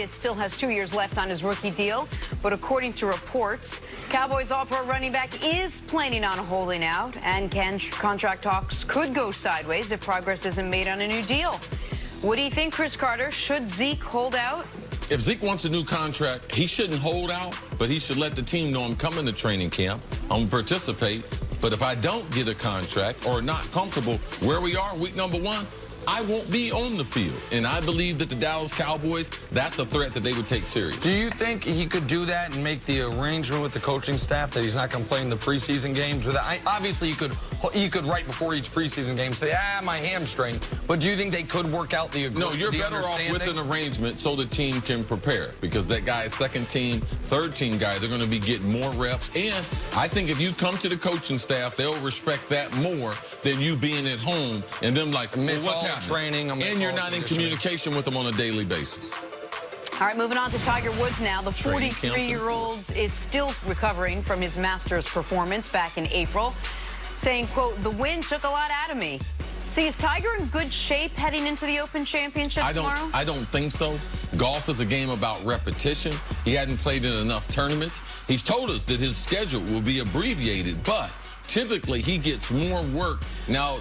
that still has 2 years left on his rookie deal. But according to reports, Cowboys All-Pro running back is planning on holding out, and contract talks could go sideways if progress isn't made on a new deal. What do you think, Chris Carter? Should Zeke hold out? If Zeke wants a new contract, he shouldn't hold out, but he should let the team know I'm coming to training camp. I'm going to participate. But if I don't get a contract or not comfortable where we are week number 1, I won't be on the field. And I believe that the Dallas Cowboys, that's a threat that they would take serious. Do you think he could do that and make the arrangement with the coaching staff that he's not going to play in the preseason games? Obviously, you could right before each preseason game say, my hamstring. But do you think they could work out the agreement? No, you're better off with an arrangement so the team can prepare, because that guy's second team, third team guy, they're going to be getting more reps. And I think if you come to the coaching staff, they'll respect that more than you being at home and them like, well, what's happening? Training, and you're not in communication with them on a daily basis. All right, moving on to Tiger Woods now. The 43-year-old is still recovering from his Masters performance back in April, saying, quote, "The wind took a lot out of me." See, is Tiger in good shape heading into the Open Championship tomorrow? I don't think so. Golf is a game about repetition. He hadn't played in enough tournaments. He's told us that his schedule will be abbreviated, but typically he gets more work. Now,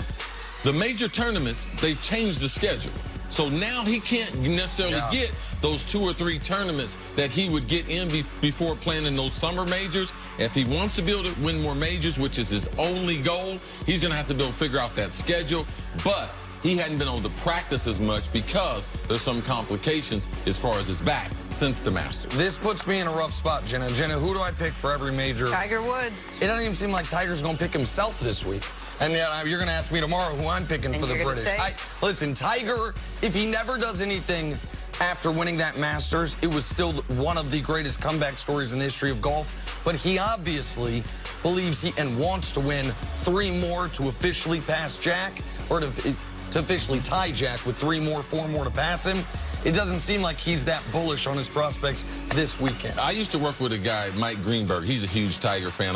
the major tournaments, they've changed the schedule. So now he can't necessarily get those 2 or 3 tournaments that he would get in before playing in those summer majors. If he wants to be able to win more majors, which is his only goal, he's going to have to be able to figure out that schedule. But he hadn't been able to practice as much because there's some complications as far as his back since the Masters. This puts me in a rough spot, Jenna. Jenna, who do I pick for every major? Tiger Woods. It doesn't even seem like Tiger's going to pick himself this week. And you're going to ask me tomorrow who I'm picking for the British. Listen, Tiger, if he never does anything after winning that Masters, it was still one of the greatest comeback stories in the history of golf. But he obviously believes and wants to win 3 more to officially pass Jack, or to officially tie Jack with 3 more, 4 more to pass him. It doesn't seem like he's that bullish on his prospects this weekend. I used to work with a guy, Mike Greenberg. He's a huge Tiger fan.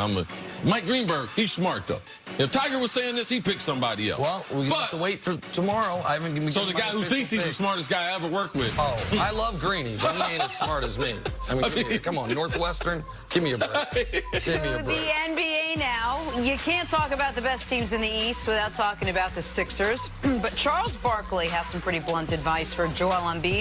Mike Greenberg, he's smart, though. If Tiger was saying this, he'd pick somebody else. Well, we have to wait for tomorrow. I haven't given So the guy who thinks he's the smartest guy I ever worked with. Oh, I love Greeny, but he ain't as smart as me. I mean, come on, Northwestern, give me a break. Give me a break. The NBA now. You can't talk about the best teams in the East without talking about the Sixers. But Charles Barkley has some pretty blunt advice for Joel Embiid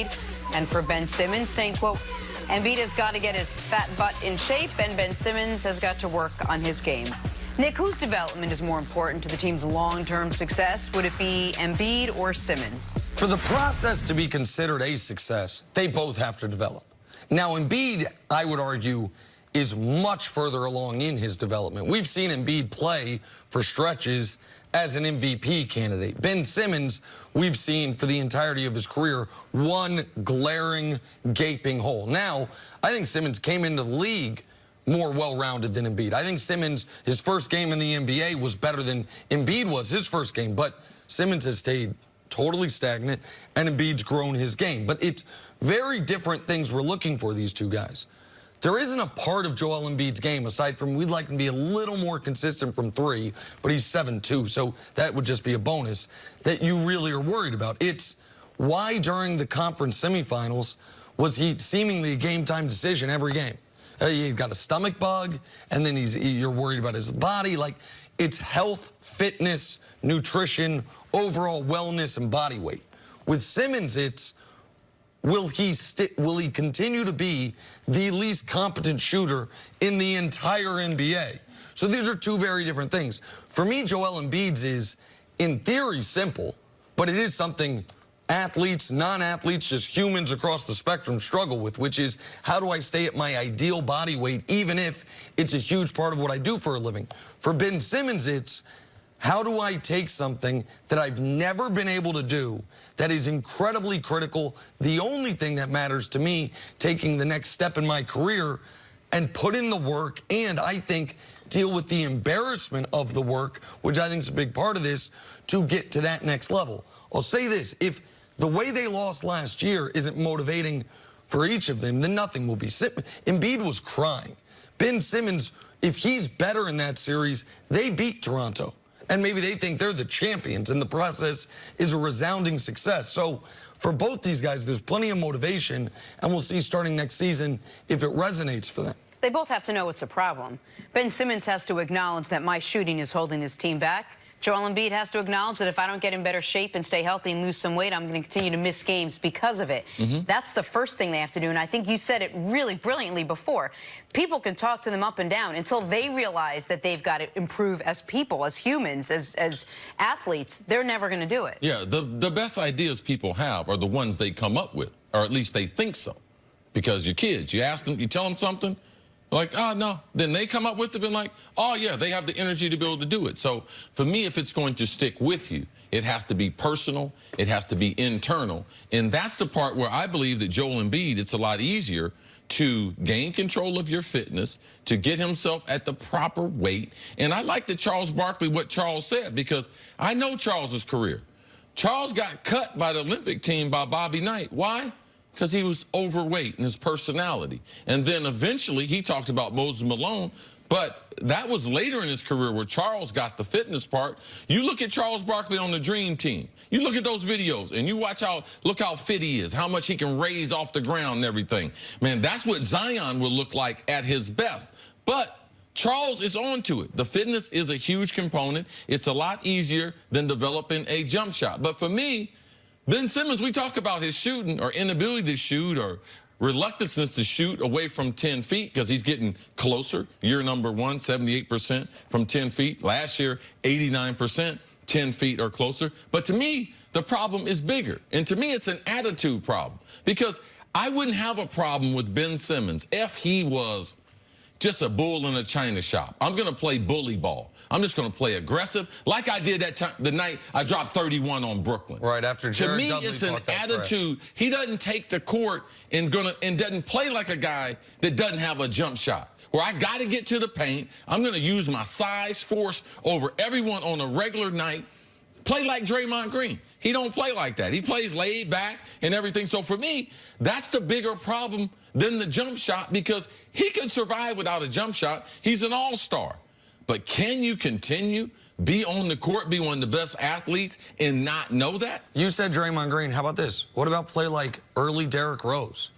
and for Ben Simmons, saying, quote, "Embiid has got to get his fat butt in shape, and Ben Simmons has got to work on his game." Nick, whose development is more important to the team's long-term success? Would it be Embiid or Simmons? For the process to be considered a success, they both have to develop. Now, Embiid, I would argue, is much further along in his development. We've seen Embiid play for stretches as an MVP candidate. Ben Simmons, we've seen for the entirety of his career, one glaring, gaping hole. Now, I think Simmons came into the league more well-rounded than Embiid. I think Simmons, his first game in the NBA was better than Embiid was his first game, but Simmons has stayed totally stagnant, and Embiid's grown his game. But it's very different things we're looking for, these two guys. There isn't a part of Joel Embiid's game, aside from we'd like him to be a little more consistent from 3, but he's 7'2", so that would just be a bonus, that you really are worried about. It's why during the conference semifinals was he seemingly a game-time decision every game. He's got a stomach bug, and then you're worried about his body. Like, it's health, fitness, nutrition, overall wellness, and body weight. With Simmons, it's will he continue to be the least competent shooter in the entire NBA? So these are 2 very different things. For me, Joel Embiid's is, in theory, simple, but it is something athletes, non-athletes, just humans across the spectrum struggle with, which is, how do I stay at my ideal body weight, even if it's a huge part of what I do for a living? For Ben Simmons, it's, how do I take something that I've never been able to do that is incredibly critical, the only thing that matters to me, taking the next step in my career, and put in the work, and I think deal with the embarrassment of the work, which I think is a big part of this, to get to that next level. I'll say this, if the way they lost last year isn't motivating for each of them, then nothing will be. Embiid was crying. Ben Simmons, if he's better in that series, they beat Toronto. And maybe they think they're the champions, and the process is a resounding success. So for both these guys, there's plenty of motivation, and we'll see starting next season if it resonates for them. They both have to know it's a problem. Ben Simmons has to acknowledge that my shooting is holding this team back. Joel Embiid has to acknowledge that if I don't get in better shape and stay healthy and lose some weight, I'm going to continue to miss games because of it. That's the first thing they have to do, and I think you said it really brilliantly before. People can talk to them up and down until they realize that they've got to improve as people, as humans, as athletes. They're never going to do it. Yeah, the best ideas people have are the ones they come up with, or at least they think so. Because you're kids, you ask them, you tell them something, like, oh, no. Then they come up with it and like, oh, yeah, they have the energy to be able to do it. So for me, if it's going to stick with you, it has to be personal. It has to be internal. And that's the part where I believe that Joel Embiid, it's a lot easier to gain control of your fitness, to get himself at the proper weight. And I like that Charles Barkley, what Charles said, because I know Charles's career. Charles got cut by the Olympic team by Bobby Knight. Why? Because he was overweight in his personality. And then eventually he talked about Moses Malone, but that was later in his career where Charles got the fitness part. You look at Charles Barkley on the Dream Team. You look at those videos and you watch look how fit he is, how much he can raise off the ground and everything. Man, that's what Zion will look like at his best. But Charles is on to it. The fitness is a huge component. It's a lot easier than developing a jump shot. But for me, Ben Simmons, we talk about his shooting or inability to shoot or reluctance to shoot away from 10 feet because he's getting closer. Year number 1, 78% from 10 feet. Last year, 89%, 10 feet or closer. But to me, the problem is bigger. And to me, it's an attitude problem because I wouldn't have a problem with Ben Simmons if he was just a bull in a china shop. I'm going to play bully ball. I'm just going to play aggressive like I did that time, the night I dropped 31 on Brooklyn. Right after Jared To me, Dudley it's an attitude. He doesn't take the court and doesn't play like a guy that doesn't have a jump shot. Where I got to get to the paint. I'm going to use my size, force over everyone on a regular night. Play like Draymond Green. He don't play like that. He plays laid back and everything. So for me, that's the bigger problem than the jump shot because he can survive without a jump shot. He's an all-star. But can you continue, be on the court, be one of the best athletes, and not know that? You said Draymond Green. How about this? What about play like early Derrick Rose?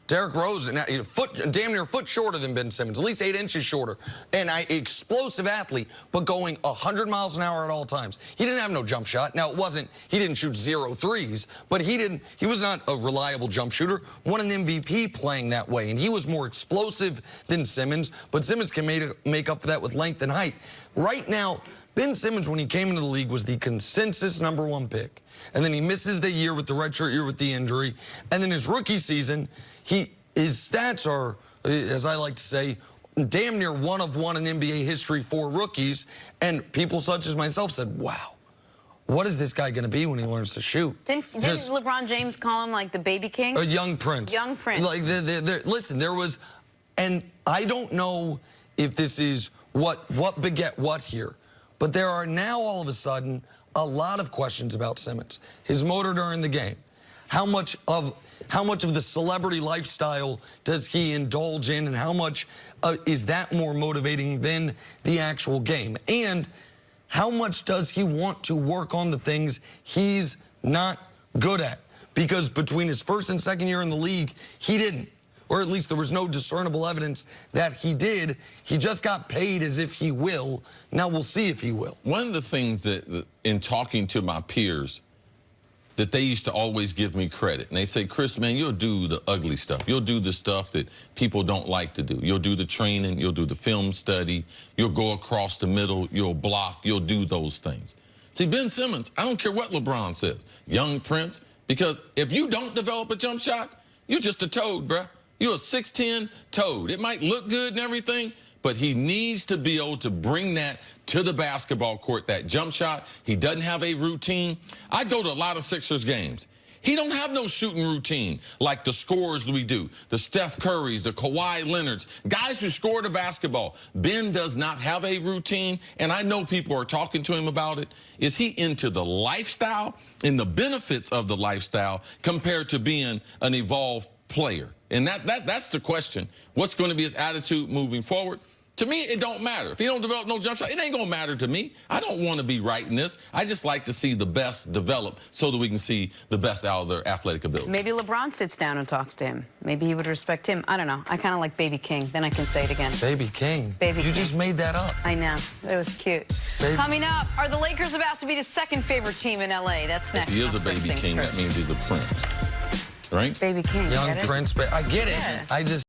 Derrick Rose, damn near a foot shorter than Ben Simmons, at least 8 inches shorter. And explosive athlete, but going 100 miles an hour at all times. He didn't have no jump shot. Now, he didn't shoot 0 threes, but he was not a reliable jump shooter. Won an MVP playing that way, and he was more explosive than Simmons, but Simmons can make up for that with length and height. Right now, Ben Simmons, when he came into the league, was the consensus #1 pick. And then he misses the year with the redshirt year with the injury. And then his rookie season, his stats are, as I like to say, damn near one of one in NBA history for rookies. And people such as myself said, wow, what is this guy going to be when he learns to shoot? Didn't LeBron James call him like the baby king? A young prince. Young prince. Like, listen, there was, and I don't know if this is what beget what here. But there are now, all of a sudden, a lot of questions about Simmons. His motor during the game. How much of the celebrity lifestyle does he indulge in, and how much is that more motivating than the actual game? And how much does he want to work on the things he's not good at? Because between his first and second year in the league, he didn't. Or at least there was no discernible evidence that he did. He just got paid as if he will. Now we'll see if he will. One of the things that in talking to my peers, that they used to always give me credit. And they say, Chris, man, you'll do the ugly stuff. You'll do the stuff that people don't like to do. You'll do the training. You'll do the film study. You'll go across the middle. You'll block. You'll do those things. See, Ben Simmons, I don't care what LeBron says, young prince, because if you don't develop a jump shot, you're just a toad, bruh. You're a 6'10" toad. It might look good and everything, but he needs to be able to bring that to the basketball court, that jump shot. He doesn't have a routine. I go to a lot of Sixers games. He don't have no shooting routine like the scorers we do, the Steph Currys, the Kawhi Leonards, guys who score the basketball. Ben does not have a routine, and I know people are talking to him about it. Is he into the lifestyle and the benefits of the lifestyle compared to being an evolved player? And that's the question. What's going to be his attitude moving forward? To me, it don't matter. If he don't develop no jump shot, it ain't going to matter to me. I don't want to be right in this. I just like to see the best develop so that we can see the best out of their athletic ability. Maybe LeBron sits down and talks to him. Maybe he would respect him. I don't know. I kind of like Baby King. Then I can say it again. Baby King? Baby King. You just made that up. I know. It was cute. Baby. Coming up, are the Lakers about to be the second favorite team in L.A.? That's next. If he is a Baby King, that means he's a prince, right? Baby King. Young Prince. I get it. Yeah. I just...